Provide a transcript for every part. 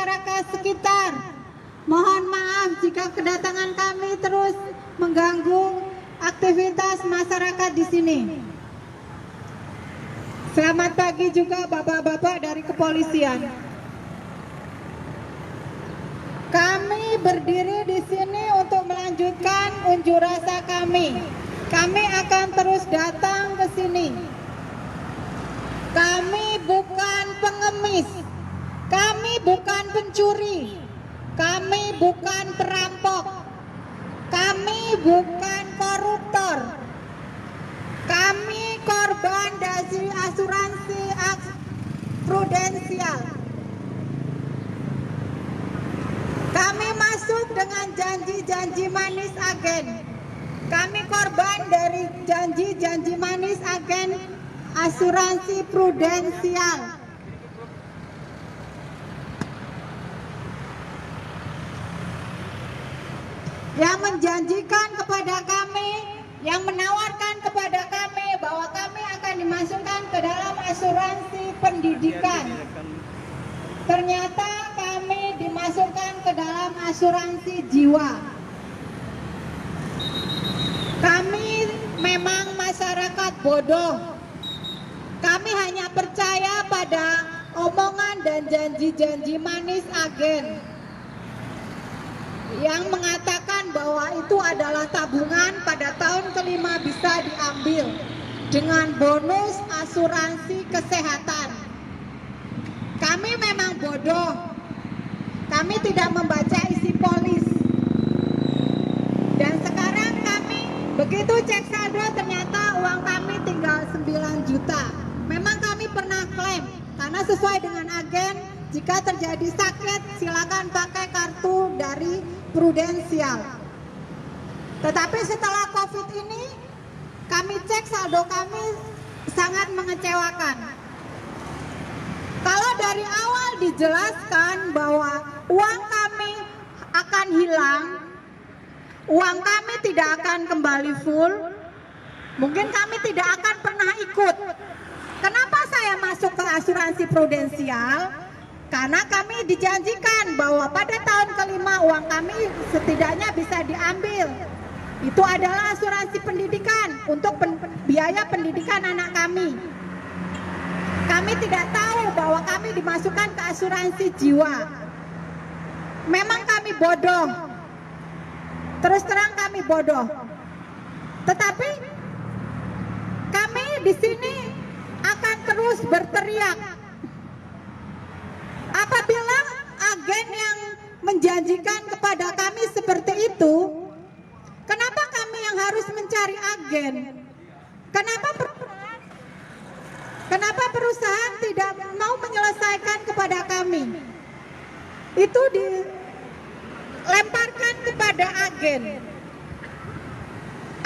masyarakat sekitar. Mohon maaf jika kedatangan kami terus mengganggu aktivitas masyarakat di sini. Selamat pagi juga bapak-bapak dari kepolisian. Kami berdiri di sini untuk melanjutkan unjuk rasa kami. Kami akan terus datang ke sini. Kami bukan pengemis, kami bukan pencuri, kami bukan perampok, kami bukan koruptor, kami korban dari asuransi prudensial. Kami masuk dengan janji-janji manis agen. Kami korban dari janji-janji manis agen asuransi prudensial. Yang menjanjikan kepada kami, yang menawarkan kepada kami bahwa kami akan dimasukkan ke dalam asuransi pendidikan. Ternyata kami dimasukkan ke dalam asuransi jiwa. Kami memang masyarakat bodoh. Kami hanya percaya pada omongan dan janji-janji manis agen yang mengatakan bahwa itu adalah tabungan pada tahun kelima bisa diambil dengan bonus asuransi kesehatan. Kami memang bodoh. Kami tidak membaca isi polis. Dan sekarang kami begitu cek saldo ternyata uang kami tinggal 9 juta. Memang kami pernah klaim karena sesuai dengan agen jika terjadi sakit silakan pakai kartu dari prudensial. Tetapi setelah COVID ini kami cek saldo kami sangat mengecewakan. Kalau dari awal dijelaskan bahwa uang kami akan hilang, uang kami tidak akan kembali full, mungkin kami tidak akan pernah ikut. Kenapa saya masuk ke asuransi prudensial? Karena kami dijanjikan bahwa pada tahun kelima uang kami setidaknya bisa diambil. Itu adalah asuransi pendidikan untuk biaya pendidikan anak kami. Kami tidak tahu bahwa kami dimasukkan ke asuransi jiwa. Memang kami bodoh. Terus terang kami bodoh. Tetapi kami di sini akan terus berteriak. Apabila agen yang menjanjikan kepada kami seperti itu, kenapa kami yang harus mencari agen? Kenapa perusahaan tidak mau menyelesaikan kepada kami? Itu dilemparkan kepada agen.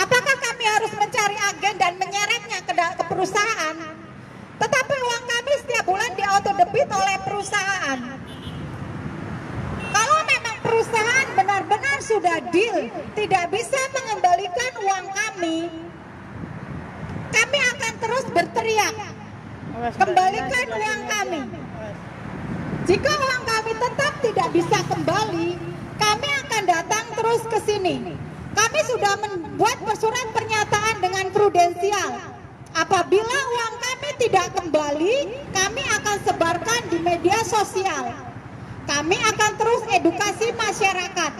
Apakah kami harus mencari agen dan menyeretnya ke perusahaan? Tetapi uang kami setiap bulan di-auto-debit oleh perusahaan. Kalau memang perusahaan benar-benar sudah deal, tidak bisa mengembalikan uang kami akan terus berteriak, kembalikan uang kami. Jika uang kami tetap tidak bisa kembali, kami akan datang terus ke sini. Kami sudah membuat surat pernyataan dengan prudensial. Apabila uang kami tidak kembali, kami akan sebarkan di media sosial. Kami akan terus edukasi masyarakat.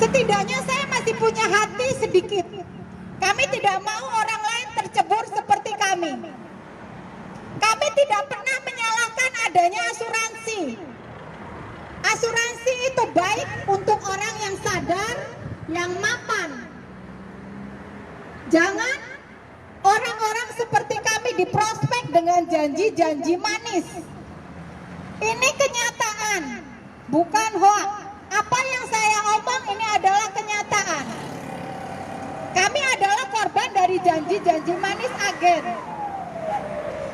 Setidaknya saya masih punya hati sedikit. Kami tidak mau orang lain tercebur seperti kami. Kami tidak pernah menyalahkan adanya asuransi. Asuransi itu baik untuk orang yang sadar, yang mapan. Jangan orang-orang seperti kami diprospek dengan janji-janji manis. Ini kenyataan, bukan hoax. Apa yang saya omong ini adalah kenyataan. Kami adalah korban dari janji-janji manis agen.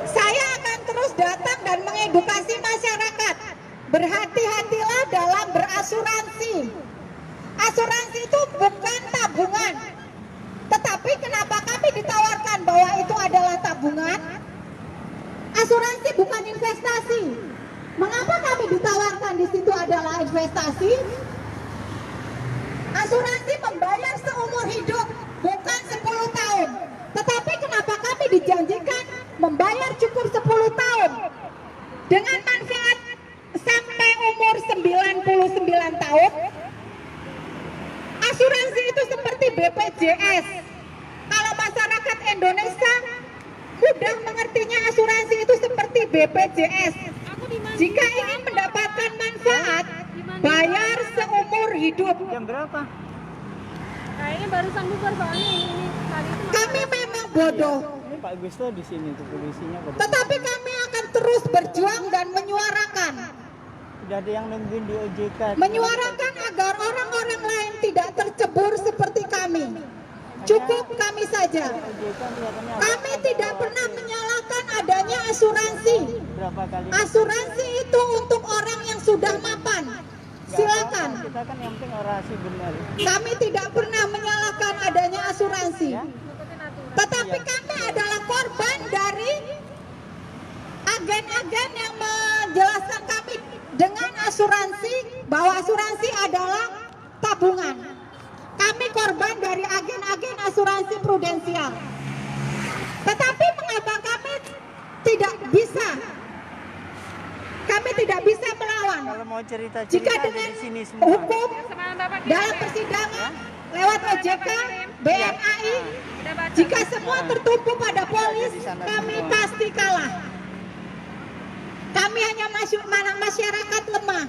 Saya akan terus datang dan mengedukasi masyarakat. Berhati-hatilah dalam berasuransi. Asuransi itu bukan tabungan. Tetapi kenapa kami ditawarkan bahwa itu adalah tabungan? Asuransi bukan investasi. Mengapa kami ditawarkan di situ adalah investasi? Asuransi membayar seumur hidup, bukan 10 tahun. Tetapi kenapa kami dijanjikan membayar cukup 10 tahun dengan manfaat sampai umur 99 tahun? Asuransi itu seperti BPJS. Kalau masyarakat Indonesia mudah mengertinya, asuransi itu seperti BPJS. Jika ingin mendapatkan manfaat, bayar seumur hidup. Jam berapa? Kayaknya barusan bubar soalnya ini tadi itu. Kami memang bodoh, Ini Pak Gusto di sini tuh polisinya. tetapi kami akan terus berjuang dan menyuarakan. Sudah ada yang nungguin di OJK. Menyuarakan agar orang-orang lain tidak tercebur seperti kami. Cukup kami saja. OJK kelihatannya Kami tidak pernah menyalahkan adanya asuransi. berapa kali? Asuransi itu untuk orang yang sudah mapan. Silakan. Kita kan yang penting orasi benar. Kami tidak pernah menyalahkan adanya asuransi. Ya. Ngikutin aturan. Tetapi kami adalah korban dari agen-agen yang menjelaskan kami dengan asuransi bahwa asuransi adalah tabungan. Kami korban dari agen-agen asuransi prudensial. Tetapi mengapa kami tidak bisa? Kami tidak bisa melawan. Kalau mau Jika cerita-cerita ada dengan di sini semua. hukum Semalam Bapak dalam persidangan lewat OJK, BNAI, udah baca. jika semua tertumpu pada polis, kami pasti kalah. Kami hanya masyarakat lemah.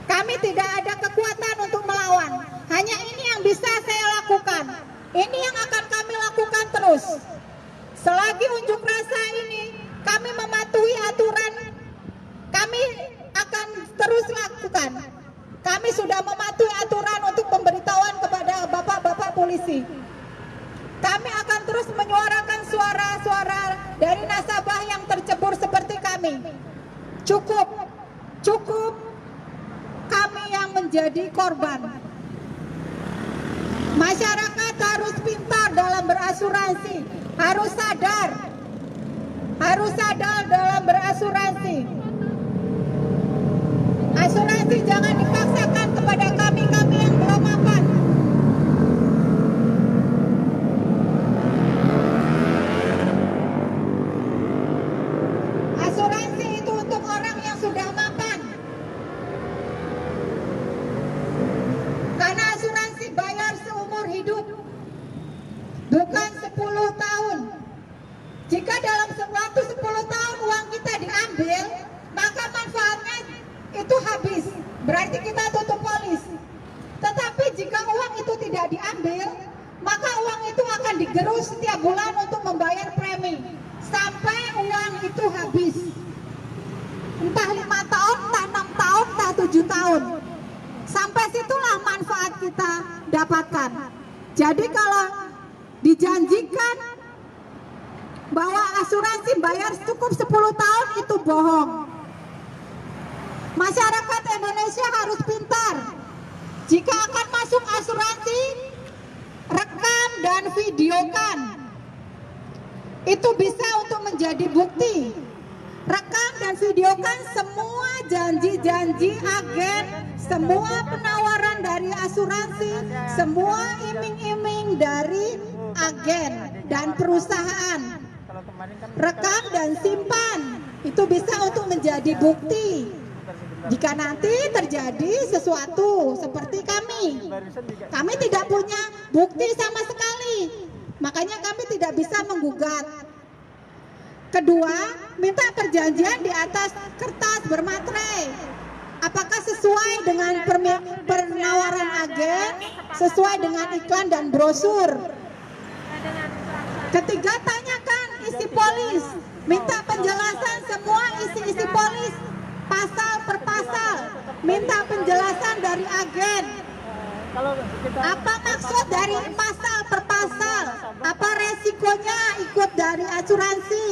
Kami tidak ada kekuatan untuk melawan. Hanya ini yang bisa saya lakukan. Ini yang akan kami lakukan terus. Selagi unjuk rasa ini kami mematuhi aturan, kami akan terus lakukan. Kami sudah mematuhi aturan untuk pemberitahuan kepada bapak-bapak polisi. Kami akan terus menyuarakan suara-suara dari nasabah yang tercebur seperti kami. Cukup kami yang menjadi korban. Masyarakat harus pintar dalam berasuransi, harus sadar dalam berasuransi. Asuransi jangan dipaksakan kepada kami yang belum mapan. Asuransi itu untuk orang yang sudah mapan. Karena asuransi bayar seumur hidup, bukan 10 tahun. Jika dalam waktu 10 tahun uang kita diambil, maka manfaatnya itu habis. Berarti kita tutup polis. Tetapi jika uang itu tidak diambil, maka uang itu akan digerus setiap bulan untuk membayar premi. Sampai uang itu habis. Entah 5 tahun, entah 6 tahun, entah 7 tahun. Sampai situlah manfaat kita dapatkan. Jadi kalau dijanjikan bahwa asuransi bayar cukup 10 tahun, itu bohong. Masyarakat Indonesia harus pintar. Jika akan masuk asuransi, rekam dan videokan. Itu bisa untuk menjadi bukti. Rekam dan videokan semua janji-janji agen, semua penawaran dari asuransi, semua iming-iming dari agen dan perusahaan. Kalau kemarin kan Rekam dan simpan. Itu bisa untuk menjadi bukti. Jika nanti terjadi sesuatu seperti kami, barusan juga kami tidak punya bukti sama sekali. Makanya kami tidak bisa menggugat. Kedua, minta perjanjian di atas kertas bermaterai. Apakah sesuai dengan penawaran agen, sesuai dengan iklan dan brosur. Ketiga, tanyakan isi polis. Minta penjelasan semua isi-isi polis, pasal per pasal. Minta penjelasan dari agen. kalau kita Apa maksud dari pasal per pasal? Apa resikonya ikut dari asuransi?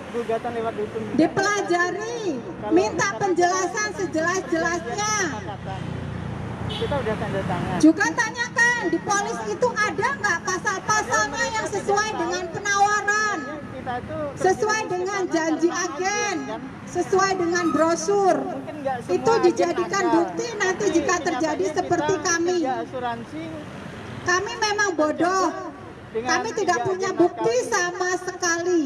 gugatan lewat hukum juga Dipelajari. Minta penjelasan sejelas-jelasnya. kesepakatan. Kita udah tanda tangan. Juga tanyakan di polis itu ada nggak pasal-pasalnya yang sesuai dengan penawaran. kita itu sesuai terjerumus ke dengan sana janji karena agen, kan. sesuai dengan brosur. Mungkin nggak semua Itu agen dijadikan ada, bukti nanti tapi jika terjadi kenyataannya seperti kita kami. kerja asuransi Kami memang bodoh. dengan Kami tidak 3 punya agen bukti nakal ini. sama sekali.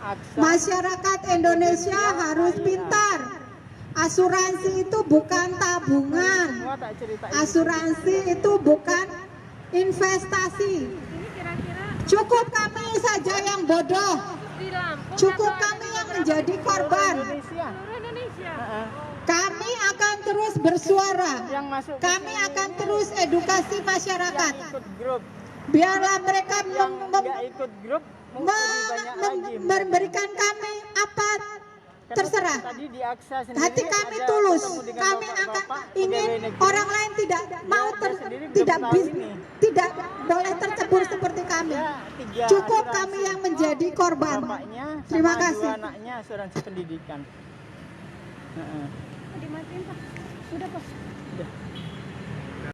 Aksa, Masyarakat Indonesia harus pintar. Asuransi itu bukan tabungan. semua tak ceritain. Asuransi itu bukan investasi. Ini kira-kira Cukup kami saja yang bodoh. di Lampung Cukup atau ada kami di yang beberapa menjadi Seluruh korban. Indonesia. seluruh Indonesia? Heeh. Kami akan terus bersuara. Yang masuk ke Kami sini akan ini terus edukasi yang masyarakat. ikut grup, Biarlah mereka yang nggak ikut grup mungkin lebih banyak lagi. memberikan kami apa Karena terserah. Tadi di Aksa sendiri Hati kami ada tulus. ketemu dengan Kami akan bapak-bapak ingin pegawai negeri. orang lain tidak mau dia sendiri belum tidak tahu ini. tidak boleh tercebur seperti kami. Ya, 3 Cukup asuransi. kami yang menjadi korban. Bapaknya sama Terima 2 kasih. anaknya asuransi pendidikan. Heeh. Dimatiin Pak. Sudah Pak.